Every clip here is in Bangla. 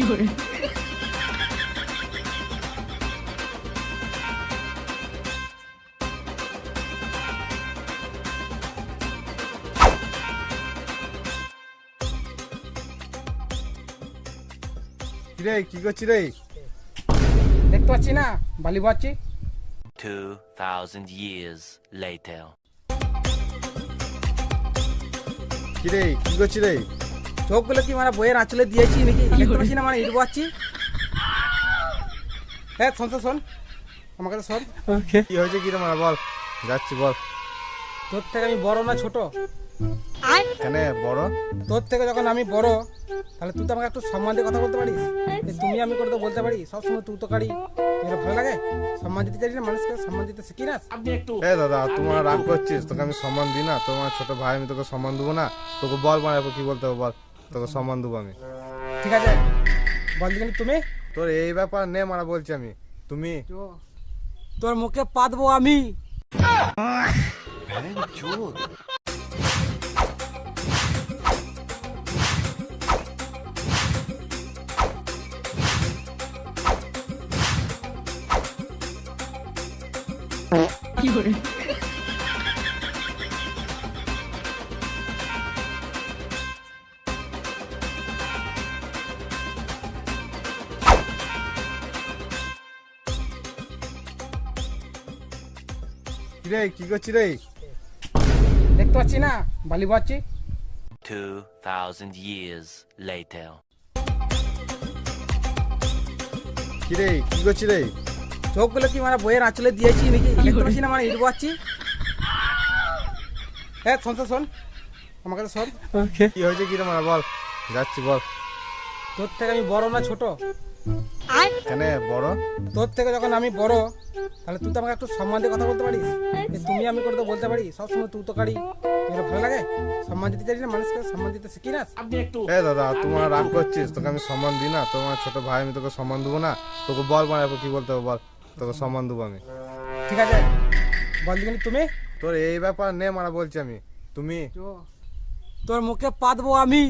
কিরে কি করছিস রে? দেখতে পাচ্ছি না বালি বাচ্চি। 2000 years later. কিরে কি করছিস রে? চোখগুলো কি মানে বইয়ের আঁচলে দিয়েছি নাকি? দেখতে পাচ্ছি না মানে ইট বাচ্চি। হ্যাঁ শোন তো শোন, আমার কাছে শোন। কি হয়েছে কি রে মারা বল, যাচ্ছি বল। তোর থেকে আমি বড় না ছোট? কেন বড়? তোর থেকে যখন আমি বড়, তাহলে তুই তো আমাকে একটু সম্মান দিয়ে কথা বলতে পারিস। এই তুমি আমি করে তো বলতে পারি, সবসময় তুই তো কারি। এটা ভালো লাগে? সম্মান দিতে চাই না, মানুষকে সম্মান দিতে শিখি না। এ দাদা তোমার রাগ করছিস, তোকে আমি সম্মান দিই না? তোমার ছোট ভাই, আমি তোকে সম্মান দেবো না? তোকে বল মানে কি বলতে হবে বল, তোকে সম্মান দেবো আমি। ঠিক আছে বল দিকে তুমি। তোর এই ব্যাপার নে মারা বলছি আমি। তুমি তোর মুখে পা দেবো আমি। কিরে কি করছিস রে? দেখতে পাচ্ছি না বালি বাচ্চি। 2000 years later. কিরে কি করছিস রে? চোখগুলো কি মানে বইয়ের আঁচলে দিয়েছি নাকি? দেখতে পাচ্ছি না মানে ইট বাচ্চি। হ্যাঁ শোন তো শোন, আমার কাছে শোন। কি হয়েছে কি রে মারা বল, যাচ্ছি বল। তোর থেকে আমি বড় না ছোট? কেন বড়? তোর থেকে যখন আমি বড়, তাহলে তুই তো আমাকে একটু সম্মান দিয়ে কথা বলতে পারিস। এই তুমি আমি করে তো বলতে পারি, সবসময় তুই তো কারি। এটা ভালো লাগে? সম্মান দিতে চাই না, মানুষকে সম্মান দিতে শিখি না। এ দাদা তোমার রাগ করছিস, তোকে আমি সম্মান দিই না? তোমার ছোট ভাই, আমি তোকে সম্মান দেবো না? তোকে বল মানে কি বলতে হবে বল, তোকে সম্মান দেবো আমি। ঠিক আছে বল দিকে তুমি। তোর এই ব্যাপার নে মারা বলছি আমি। তুমি তোর মুখে পা দেবো আমি।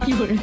কি করে